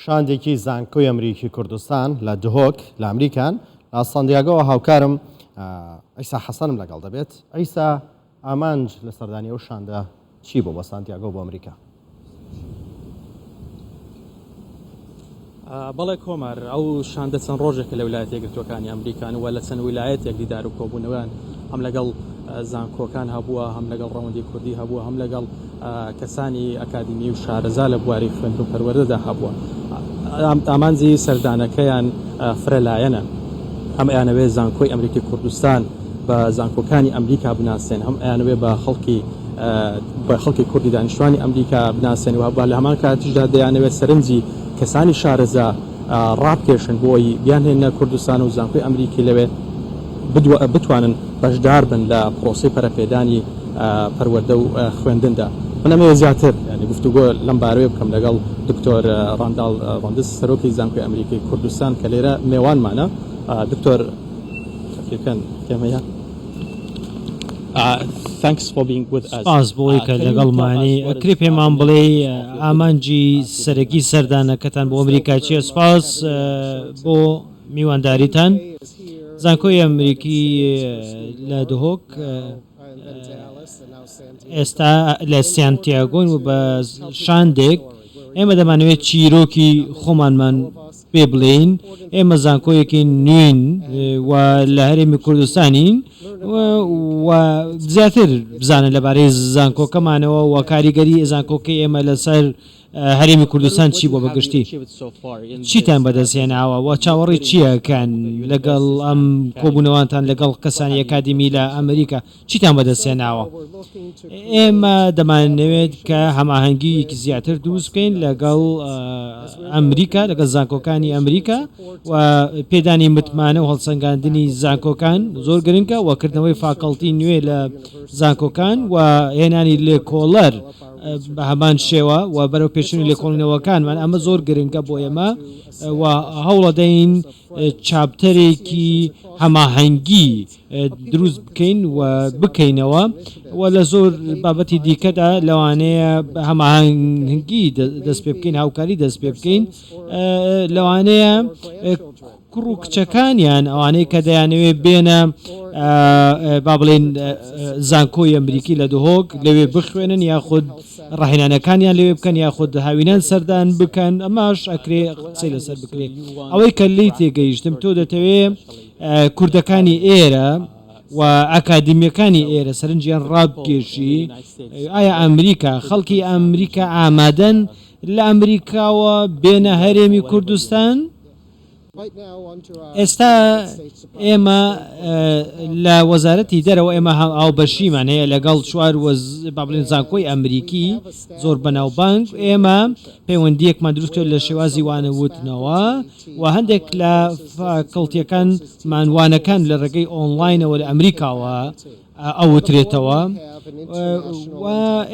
شاندێکی زانکۆی ئەمریکی کوردستان لە دهۆک لە ئەمریکان لە ساندیاگۆ هاوکارم ئەیسا حەسەنم لەگەڵ دەبێت. ئەیسا ئامانج لە سەردانی ئەو شاندە چی بۆ بە سانتیاگۆ بۆ ئەمریکا؟ بەڵێ کۆمار ئەو شاندە چەند ڕۆژێکە لە ویلایەتە یەکگرتووەکانی ئەمریکان و لە چەند ویلایەتێک دیدار و کۆبوونەوەیان هەم لەگەڵ زانکۆکان هەبووە، هەم لەگەڵ ڕەوەندی کوردی هەبووە، هەم لەگەڵ کەسانی ئەکادمی و شارەزا لە بواری خوێند و پەروەردەدا هەبووە. ئامانجی سەردانەکەیان فرەلایەنە، هەم ئەیانەوێ زانکۆی ئەمریکی کوردستان بە زانکۆکانی ئەمریکا بناسێن، هەم ئەیانەوێ بە خەڵکی کوردی دانیشتوانی ئەمریکا بناسێن و لە هەمان کاتیشدا دەیانەوێت سەرنجی کەسانی شارەزا ڕابکێشن بۆی بیانهێنە کوردستان و زانکۆی ئەمریکی لەوێ بتوانن بەشدار بن لە پرۆسی پەرەپێدانی پەروەردە و خوێندندا. من ئەمەوێ زیاتر ینی گفتوگۆ لەم بارەوێ بکەم لەگەڵ دکتۆر ڕانداڵ ڕۆندس سەرۆکی زانکۆی ئەمریکی کوردستان کە لێرە میێوانمانە. دکتۆر تەفریقەن کەمەیە؟ سپاس بۆی کە لەگەڵمانی ئەکری پێمان بڵێ ئامانجی سەرەکی سەردانەکەتان بۆ ئەمریکا چیە؟ سپاس بۆ میوانداریتان. زانکۆی ئەمریکی لە دهۆک ئێستا لە سانتیاگۆن و بە شاندێک ئێمە دەمانەوێت چیرۆکی خۆمانمان پێ بڵێین. ئێمە زانکۆیەکی نوێن و لە هەرێمی کوردستانین و زیاتر بزانن لەبارەی زانکۆکەمانەوە و کاریگەری زانکۆکەی ئێمە لەسەر هەرێمی کوردستان چی بۆ بەگشتی چیتان بەدەستێناوە و چاوەڕێی چیەکەن لەگەڵ ئەم کۆبوونەوەتان لەگەڵ کەسانی ئەکادمی لە ئەمریکا چیتان بەدەستێناوە؟ ئێمە دەمانەوێت کە هەماهەنگیەکی زیاتر دروست بکەین لەگەڵ ئەمریکا، لەگەڵ زانکۆکانی ئەمریکا و پێدانی متمانە و هەڵسەنگاندنی زانکۆکان زۆر گرنگە وەکردنەوەی فاکەڵتی نوێ لە زانکۆکان و هێنانی لێکۆڵەر بە هەمان شێوە و بەرەو پێشنی لێکۆڵینەوەکانمان ئەمە زۆر گرنگە بۆ ئێمە و هەوڵە دەین چاپتەرێکی هەماهەنگی دروست بکەین و بکەینەوە و لە زۆر بابەتی دیکەدا لەوانەیە هەماهەنگی دەست پێ بکەین، هاوکاری دەست پێ بکەین، لەوانەیە کوڕ و کچەکانیان ئەوانەی کە دەیانەوێ بێنە با بڵێن زانکۆی ئەمریکی لە دهۆک لەوێ بخوێنن یاخود ڕاهێنانەکانیان لەوێ بکەن یاخود هاوینان سەردان بکەن، ئەماش ئەکرێ قسەی لەسەر بکرێت. ئەوەی کە لی تێگەیشتم تۆ دەتەوێت کوردەکانی ئێرە و ئەکادمیەکانی ئێرە سەرنجیان ڕابکێشی. ئایا ئەمریکا خەڵکی ئەمریکا ئامادەن لە ئەمریکاوە بێنە هەرێمی کوردستان؟ ئێستا ئێمە لە وەزارەتی دەرەوە ئێمە هاوبەشیمان هەیە لەگەڵ چوار با بڵێن زانکۆی ئەمریکی زۆر بەناوبانگ. ئێمە پەیوەندیەکمان دروست کرد لە شێوازی وانەوتنەوە و هەندێک لە فاکەڵتیەکان وانەکان لە ڕێگەی ئۆنلاینەوە لە ئەمریکاوە ئەوترێتەوە و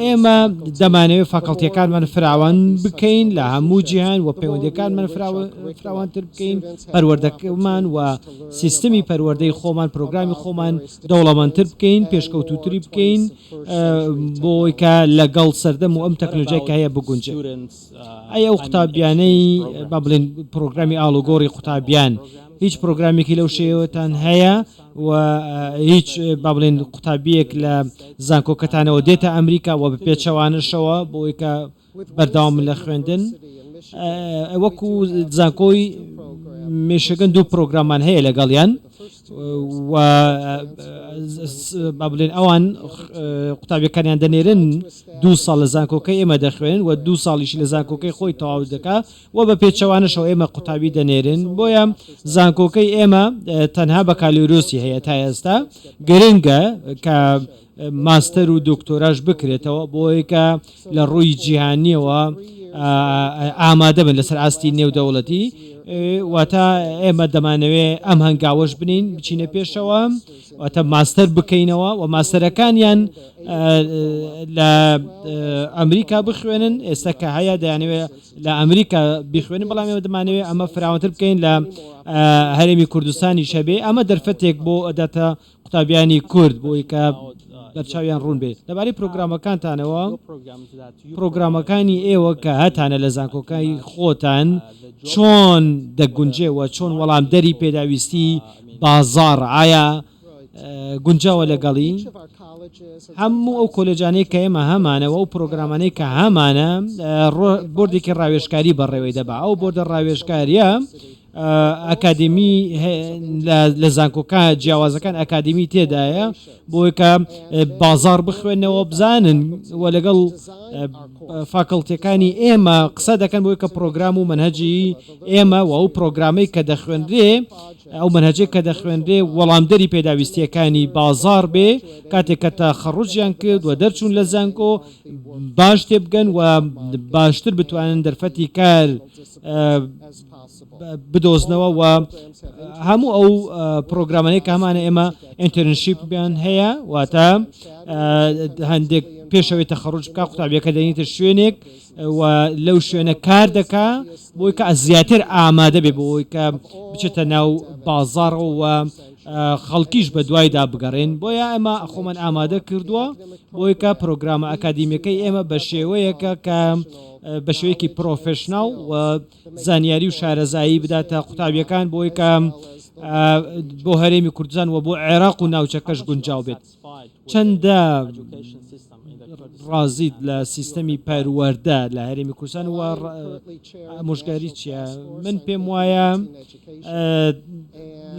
ئێمە دەمانەوێت فاکەڵتیەکانمان فراوان بکەین لە هەموو جیهان و پەیوەندیەکانمان فراوانتر بکەین، پەروەردەکەمان و سیستمی پەروەردەی خۆمان، پرۆگرامی خۆمان دەوڵەمەندتر بکەین، پێشکەوتوتری بکەین بۆی کە لەگەڵ سەردەم و ئەم تەکنۆلۆژیای کە هەیە بگونجێت. ئەو قوتابیانەی با بڵێن پرۆگرامی ئاڵوگۆڕی قوتابیان هیچ پرۆگرامێکی لەو شێوەتان هەیە و هیچ با بڵێن قوتابیەک لە زانکۆکەتانەوە دێتە ئەمریکا و بە پێچەوانشەوە بۆی کە بەردەوام لە خوێندن؟ وەکو زانکۆی مێشەگەن دوو پرۆگرامان هەیە لەگەڵیان و با بڵێن ئەوان قوتابیەکانیان دەنێرن 2 ساڵ لە زانکۆکەی ئێمە دەخوێن و 2 ساڵیشی لە زانکۆکەی خۆی تەواو دەکات و بە پێچەوانشەوە ئێمە قوتابی دەنێرن. بۆیە زانکۆکەی ئێمە تەنها بە کالیۆرۆسی هەیە تا ئێستا، گرنگە کە ماستەر و دکتۆراژ بکرێتەوە بۆی کە لە ڕووی جیهانیەوە ئامادە بن لەسەر ئاستی نێودەوڵەتی واتە ئێمە دەمانەوێت ئەم هەنگاوەش بنین بچینە پێشەوە واتە ماستەر بکەینەوە و ماستەرەکانیان لە ئەمریکا بخوێنن. ئێستا کە هەیە دەیانەوێت لە ئەمریکا بخوێنن، بەڵام ئێمە دەمانەوێت ئەمە فراوانتر بکەین لە هەرێمی کوردستانی شەبێ. ئەمە دەرفەتێک بۆ ئەداتە قوتابیانی کورد بۆی کە بەرچاویان ڕوون بێت لەبارەی پرۆگرامەکانتانەوە پرۆگرامەکانی ئێوە کە هەتانە لە زانکۆکانی خۆتان چۆن دەگونجێەوە چۆن وەڵامدەری پێداویستی بازار ئایا گونجاوە لەگەڵی هەموو ئەو کۆلێجانەی کە ئێمە هەمانەوە ئەو پرۆگرامانەی کە هەمانە بۆردێکی ڕاوێژکاری بەڕێوەی دەبا ئەو بۆردە ڕاوێژکاریە ئەکادمی لە زانکۆکان جیاوازەکان ئەکادمی تێدایە بۆی کە بازار بخوێنەوە بزانن و لەگەڵ فاکەڵتیەکانی ئێمە قسە دەکەن بۆی کە پرۆگرام و منهەجی ئێمە و ئەو پرۆگرامەی کە دەخوێنرێ ئەو منهەجێک کە دەخوێنرێ وەڵامدەری پێداویستیەکانی بازار بێ کاتێک کە تا خەڕوجیان کرد و دەرچوون لە زانکۆ باش تێبگەن و باشتر بتوانن دەرفەتی کار بدۆزنەوە و هەموو ئەو پرۆگرامانەی کە هەمانە ئێمە ئینتەرنشیپیان هەیە واتە هەندێک پێشەوەی تەخەڕوج بکە قوتابیەکە دەنیتە شوێنێک و لەو شوێنە کار دەکا بۆی کە زیاتر ئامادە بێ بۆی کە بچێتە ناو بازارەوە و خەڵکیش بە دوایدا بگەڕێن بۆیە ئێمە خۆمان ئامادە کردووە بۆی کە پرۆگرامە ئەکادیمیەکەی ئێمە بە شێوەیەکە کە بە شێوەیەکی پرۆفشناڵ و زانیاری و شارەزایی بداتە قوتابیەکان بۆی کە بۆ هەرێمی کوردستان و بۆ عێراق و ناوچەکەش گونجاو بێت چەندە ڕازیت لە سیستەمی پەروەردە لە هەرێمی کوردستان و ئامۆژگاری چییە من پێم وایە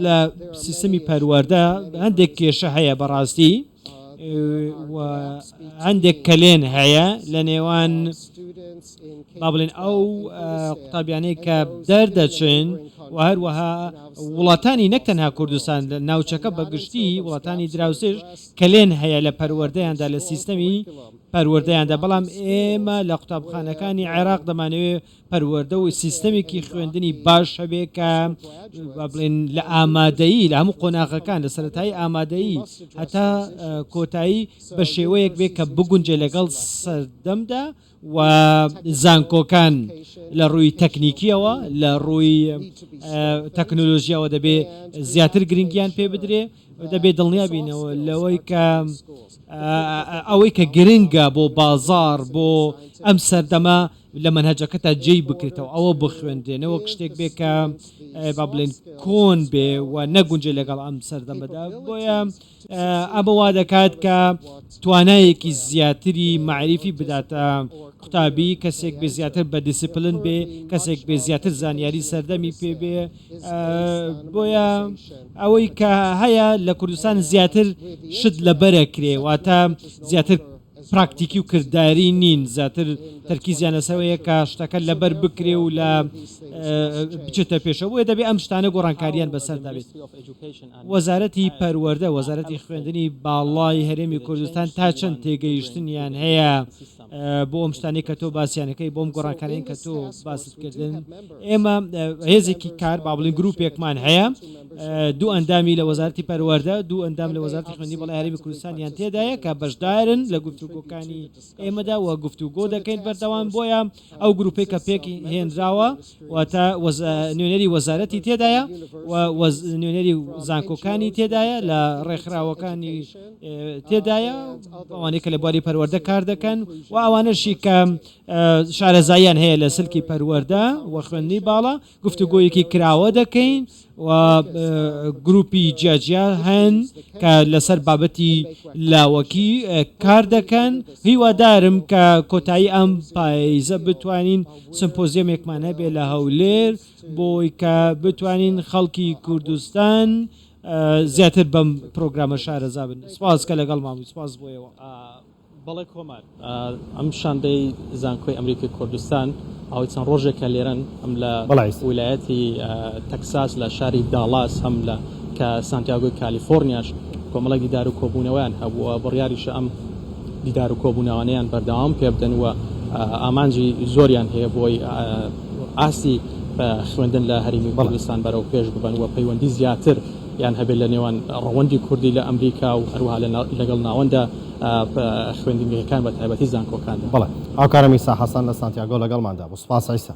لە سیستەمی پەروەردە هەندێک کێشە هەیە بەڕاستی هەندێک کەلێن هەیە لە نێوان با بڵێن ئەو قوتابیانەی کە دەردەچن و هەروەها وڵاتانی نەک تەنها کوردستان لە ناوچەکە بەگشتی وڵاتانی دراوسێش کەلێن هەیە لە پەروەردەیاندا لە سیستەمی پەروەردەیاندا بەڵام ئێمە لە قوتابخانەکانی عێراق دەمانەوێت پەروەردە و سیستەمێکی خوێندنی باش هەبێ کە بڵێن لە ئامادەیی لە هەموو قۆناغەکان لە سەرەتایی ئامادەیی هەتا کۆتایی بە شێوەیەک بێ کە بگونجێ لەگەڵ سەردەمدا و زانکۆکان لە ڕووی تەکنیکیەوە لە ڕووی تەکنۆلۆژیەوە دەبێ زیاتر گرنگیان پێ بدرێ دەبێت دڵنیا بینەوە لەوەی کە ئەوەی کە گرنگە بۆ بازار بۆ ئەم سەردەمە لە منهەجەکە تا جێی بکرێتەوە ئەوە بخوێندێنەوە شتێک بێ کە با بڵێن کۆن بێ و نەگونجێ لەگەڵ ئەم سەردەمەدا بۆیە ئەمە وا دەکات کە توانایەکی زیاتری معریفی بداتە قوتابی کەسێک بێ زیاتر بە دیسیپلن بێ کەسێک بێ زیاتر زانیاری سەردەمی پێ بێ بۆیە ئەوەی کە هەیە لە کوردستان زیاتر شت لەبەرە کرێ واتە زیاتر پراکتیکی و کردداری نین زیاتر تەرکیزیان لەسەوەیە کە شتەکە لەبەر بکرێ و لە بچێتە پێشەوە بۆیە دەبێت ئەم شتانە گۆڕانکاریان بەسەردا بێت وەزارەتی پەروەردە وەزارەتی خوێندنی باڵای هەرێمی کوردستان تا چەند تێگەیشتنیان هەیە بۆ ئەم شتانی کە تۆ باسییانەکەی بۆم گۆڕانکاریان کە تۆ باسکردن ئێمە هێزێکی کار با بڵین گروپێکمان هەیە دوو ئەندامی لە وەزارەتی پەروەردە دوو ئەندام لە وەزارەتی خوێندنی باڵای هەرێمی کوردستانیان تێدایە کە بەشدارن لە گفتوگۆکانی ئێمەدا و گفتوگۆ دەکەین بەردەوام بۆیە ئەو گروپی کە پێکی هێنراوە واتە نوێنەری وەزارەتی تێدایە و نوێنەری زانکۆکانی تێدایە لە ڕێکخراوەکانی تێدایە ئەوانەی کە لە بواری پەروەردە کار دەکەن و ئەوانەشی کە شارەزاییان هەیە لە سلکی پەروەردە و خوێندنی باڵا گفتوگۆیەکی کراوە دەکەین و گروپی جیاجیا هەن کە لەسەر بابەتی لاوەکی کار دەکەن هیوادارم کە کۆتایی ئەم پاییزە بتوانین سمپۆزیەمێکمان هەبێ لە هەولێر بۆی کە بتوانین خەڵکی کوردستان زیاتر بەم پرۆگرامە شارەزا بن سپاس کە لەگەڵ مامی سپاس بۆیەوە بەڵێ کۆمار ئەم شاندەی زانکۆی ئەمریکای کوردستان ئەوی چەند ڕۆژێکە لێرن ئەم لە ویلایەتی تەکساس لە شاری داڵاس هەم لە کە سانتیاگۆی کالیفۆرنیاش کۆمەڵی دیدار و کۆبوونەوەیان هەبووە بڕیاریشە ئەم دیدار و کۆبوونەوانیان بەردەوام پێ بدەن و ئامانجی زۆریان هەیە بۆی ئاستی خوێندن لە هەرێمی کوردستان بەرەو پێش ببن و پەیوەندی زیاتر یان هەبێت لە نێوان ڕەوەندی کوردی لە ئەمریکا و هەروەها لەگەڵ ناوەندە خوێندنگەکان بە تایبەتی زانکۆکان بەڵێ ئاو کارەمی ئیسا حەسەن لە سانتیاگۆ لەگەڵماندا بۆ سوپاس ئیسا